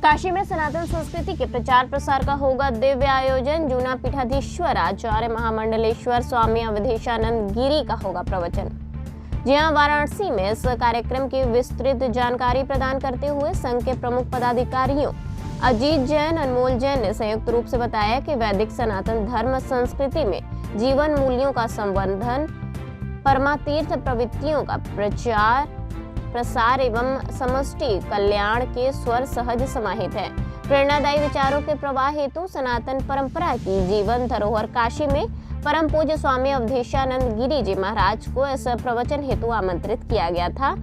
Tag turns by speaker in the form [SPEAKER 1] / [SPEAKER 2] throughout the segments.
[SPEAKER 1] काशी में सनातन संस्कृति के प्रचार प्रसार का होगा दिव्य आयोजन। जूना पीठाधीश्वर आचार्य महामंडलेश्वर स्वामी अवधेशानंद गिरी का होगा प्रवचन। जी हां, वाराणसी में इस कार्यक्रम की विस्तृत जानकारी प्रदान करते हुए संघ के प्रमुख पदाधिकारियों अजीत जैन, अनमोल जैन ने संयुक्त रूप से बताया कि वैदिक सनातन धर्म संस्कृति में जीवन मूल्यों का संवर्धन, परमातीर्थ प्रवृत्तियों का प्रचार प्रसार एवं समष्टि कल्याण के स्वर सहज समाहित है। प्रेरणादायी विचारों के प्रवाह हेतु सनातन परंपरा की जीवन धरोहर काशी में परम पूज्य स्वामी अवधेशानंद गिरी जी महाराज को इस प्रवचन हेतु आमंत्रित किया गया था,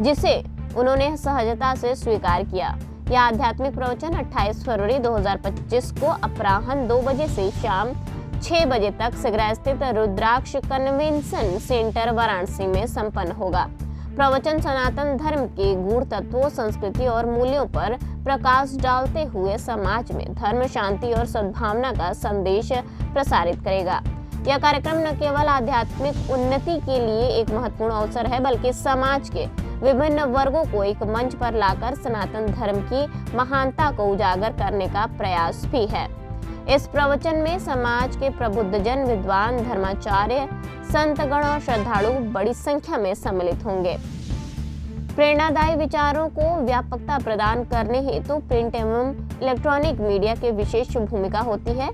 [SPEAKER 1] जिसे उन्होंने सहजता से स्वीकार किया। यह आध्यात्मिक प्रवचन 28 फरवरी 2025 को अपराह्न 2 बजे से शाम 6 बजे तक सिगरा स्थित रुद्राक्ष कन्वेंशन सेंटर वाराणसी में संपन्न होगा। प्रवचन सनातन धर्म के गूढ़ तत्वों, संस्कृति और मूल्यों पर प्रकाश डालते हुए समाज में धर्म, शांति और सद्भावना का संदेश प्रसारित करेगा। यह कार्यक्रम न केवल आध्यात्मिक उन्नति के लिए एक महत्वपूर्ण अवसर है, बल्कि समाज के विभिन्न वर्गों को एक मंच पर लाकर सनातन धर्म की महानता को उजागर करने का प्रयास भी है। इस प्रवचन में समाज के प्रबुद्धजन, विद्वान, धर्माचार्य, संतगण और श्रद्धालु बड़ी संख्या में सम्मिलित होंगे। प्रेरणादायी विचारों को व्यापकता प्रदान करने हेतु प्रिंट एवं इलेक्ट्रॉनिक मीडिया की विशेष भूमिका होती है।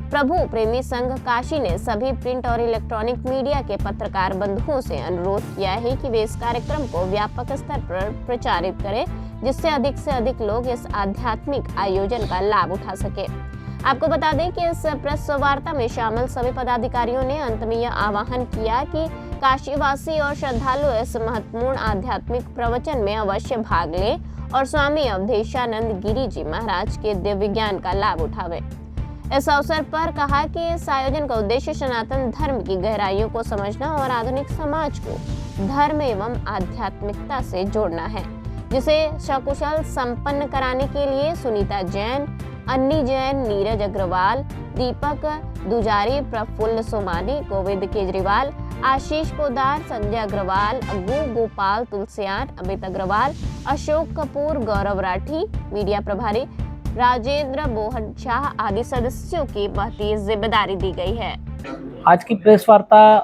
[SPEAKER 1] प्रभु प्रेमी संघ काशी ने सभी प्रिंट और इलेक्ट्रॉनिक मीडिया के पत्रकार बंधुओं से अनुरोध किया है कि वे इस कार्यक्रम को व्यापक स्तर पर प्रचारित करें, जिससे अधिक से अधिक लोग इस आध्यात्मिक आयोजन का लाभ उठा सके। आपको बता दें कि इस प्रेस वार्ता में शामिल सभी पदाधिकारियों ने अंत में यह आह्वान किया कि काशीवासी और श्रद्धालु इस महत्वपूर्ण आध्यात्मिक प्रवचन में अवश्य भाग लें और स्वामी अवधेशानंद गिरी जी महाराज के दिव्य ज्ञान का लाभ उठावें। इस अवसर पर कहा कि इस आयोजन का उद्देश्य सनातन धर्म की गहराइयों को समझना और आधुनिक समाज को धर्म एवं आध्यात्मिकता से जोड़ना है, जिसे सकुशल संपन्न कराने के लिए सुनीता जैन, अन्नी जैन, नीरज अग्रवाल, दीपक दुजारी, प्रफुल्ल सोमानी, गोविंद केजरीवाल, आशीष पोदार, संजय अग्रवाल, अग्गू गोपाल तुलसियान, अमित अग्रवाल, अशोक कपूर, गौरव राठी, मीडिया प्रभारी राजेंद्र बोहन शाह आदि सदस्यों की महती जिम्मेदारी दी गई है।
[SPEAKER 2] आज की प्रेस वार्ता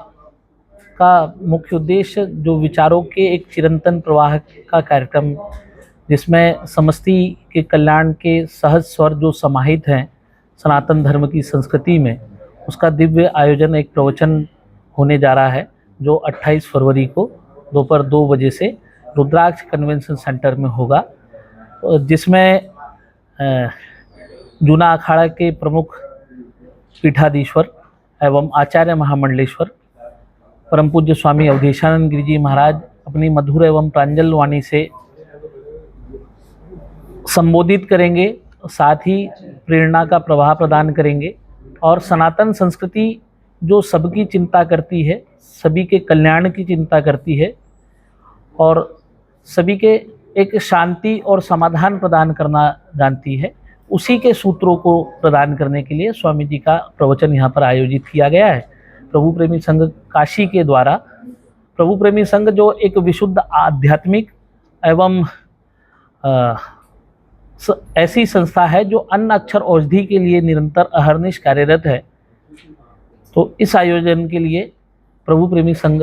[SPEAKER 2] का मुख्य उद्देश्य जो विचारों के एक चिरंतन प्रवाह का कार्यक्रम, जिसमें समष्टि के कल्याण के सहज स्वर जो समाहित हैं सनातन धर्म की संस्कृति में, उसका दिव्य आयोजन एक प्रवचन होने जा रहा है, जो 28 फरवरी को दोपहर 2 बजे से रुद्राक्ष कन्वेंशन सेंटर में होगा, जिसमें जूना अखाड़ा के प्रमुख पीठाधीश्वर एवं आचार्य महामंडलेश्वर परम पूज्य स्वामी अवधेशानंद गिरी जी महाराज अपनी मधुर एवं प्रांजल वाणी से संबोधित करेंगे, साथ ही प्रेरणा का प्रवाह प्रदान करेंगे और सनातन संस्कृति जो सबकी चिंता करती है, सभी के कल्याण की चिंता करती है और सभी के एक शांति और समाधान प्रदान करना जानती है, उसी के सूत्रों को प्रदान करने के लिए स्वामी जी का प्रवचन यहाँ पर आयोजित किया गया है। प्रभु प्रेमी संघ काशी के द्वारा, प्रभु प्रेमी संघ जो एक विशुद्ध आध्यात्मिक एवं ऐसी संस्था है जो अन्न अक्षर औषधि के लिए निरंतर अहर्निश कार्यरत है, तो इस आयोजन के लिए प्रभु प्रेमी संघ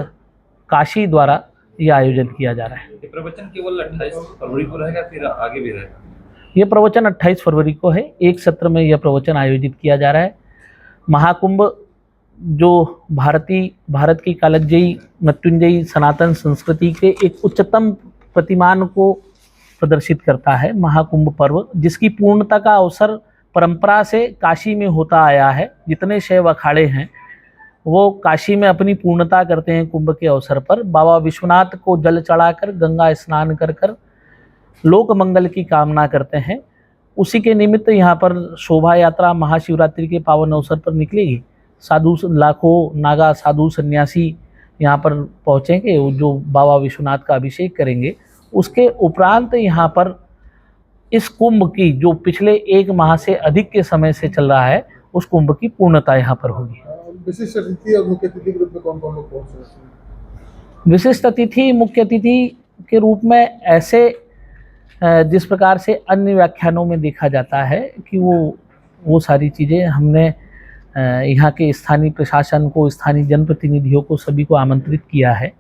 [SPEAKER 2] काशी द्वारा यह आयोजन किया जा रहा है।
[SPEAKER 3] ये प्रवचन केवल 28 फरवरी को रहेगा, फिर आगे भी रहेगा?
[SPEAKER 2] यह प्रवचन 28 फरवरी को है, एक सत्र में यह प्रवचन आयोजित किया जा रहा है। महाकुंभ जो भारत की कालजयी मृत्युंजयी सनातन संस्कृति के एक उच्चतम प्रतिमान को प्रदर्शित करता है, महाकुंभ पर्व, जिसकी पूर्णता का अवसर परंपरा से काशी में होता आया है। जितने शैव अखाड़े हैं वो काशी में अपनी पूर्णता करते हैं कुंभ के अवसर पर। बाबा विश्वनाथ को जल चढ़ाकर, गंगा स्नान कर लोक मंगल की कामना करते हैं। उसी के निमित्त यहाँ पर शोभा यात्रा महाशिवरात्रि के पावन अवसर पर निकलेगी। लाखों नागा साधु सन्यासी यहाँ पर पहुँचेंगे, जो बाबा विश्वनाथ का अभिषेक करेंगे। उसके उपरांत यहाँ पर इस कुंभ की जो पिछले 1 माह से अधिक के समय से चल रहा है, उस कुंभ की पूर्णता यहाँ पर होगी।
[SPEAKER 4] विशिष्ट अतिथि और मुख्य अतिथि के रूप में कौन कौन लोग पहुँच रहे हैं?
[SPEAKER 2] विशिष्ट अतिथि, मुख्य अतिथि के रूप में ऐसे जिस प्रकार से अन्य व्याख्यानों में देखा जाता है कि वो सारी चीज़ें हमने यहाँ के स्थानीय प्रशासन को, स्थानीय जनप्रतिनिधियों को, सभी को आमंत्रित किया है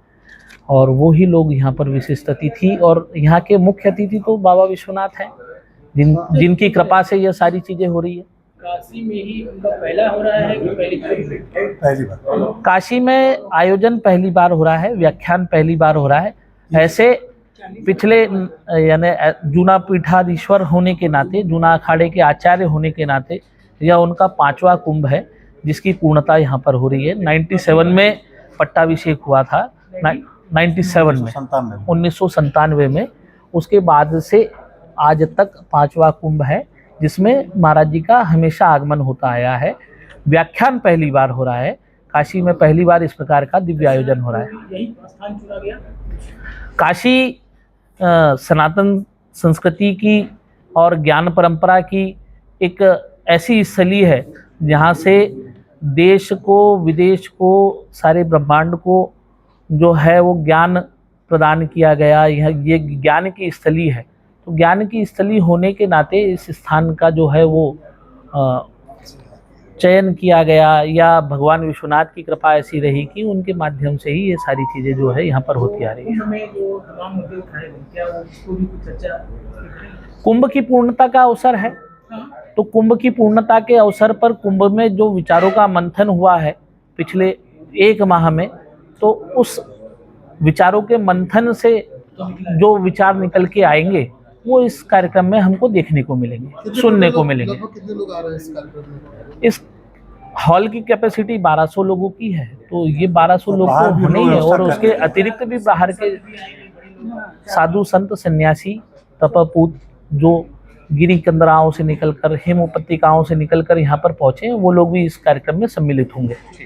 [SPEAKER 2] और वो ही लोग यहाँ पर विशिष्ट अतिथि, और यहाँ के मुख्य अतिथि तो बाबा विश्वनाथ हैं जिनकी कृपा से यह सारी चीज़ें हो रही है।
[SPEAKER 5] काशी में ही उनका पहला हो रहा है कि पहली बार?
[SPEAKER 2] काशी में आयोजन पहली बार हो रहा है, व्याख्यान पहली बार हो रहा है। ऐसे पिछले यानी जूना पीठाधीश्वर होने के नाते, जूना अखाड़े के आचार्य होने के नाते यह उनका 5वां कुंभ है जिसकी पूर्णता यहाँ पर हो रही है। 97 में पट्टाभिषेक हुआ था, 97 में, 1997 में। उसके बाद से आज तक 5वां कुंभ है जिसमें महाराज जी का हमेशा आगमन होता आया है। व्याख्यान पहली बार हो रहा है, काशी में पहली बार इस प्रकार का दिव्य आयोजन हो रहा है।
[SPEAKER 5] यही स्थान चुना गया।
[SPEAKER 2] काशी सनातन संस्कृति की और ज्ञान परंपरा की एक ऐसी स्थली है जहाँ से देश को, विदेश को, सारे ब्रह्मांड को जो है वो ज्ञान प्रदान किया गया। ये ज्ञान की स्थली है, तो ज्ञान की स्थली होने के नाते इस स्थान का जो है वो चयन किया गया, या भगवान विश्वनाथ की कृपा ऐसी रही कि उनके माध्यम से ही ये सारी चीज़ें जो है यहाँ पर होती आ रही है। कुंभ की पूर्णता का अवसर है, तो कुंभ की पूर्णता के अवसर पर कुंभ में जो विचारों का मंथन हुआ है पिछले 1 माह में, तो उस विचारों के मंथन से जो विचार निकल के आएंगे वो इस कार्यक्रम में हमको देखने को मिलेंगे, सुनने को मिलेंगे।
[SPEAKER 4] कितने लोग आ रहे हैं इस कार्यक्रम में?
[SPEAKER 2] इस हॉल की कैपेसिटी 1200 लोगों की है, तो ये 1200 लोग तो होने ही है, और उसके अतिरिक्त भी बाहर के साधु संत सन्यासी तपपूत जो गिरी कंदराओं से निकलकर, हिम उपत्यकाओं से निकलकर यहाँ पर पहुंचे, वो लोग भी इस कार्यक्रम में सम्मिलित होंगे।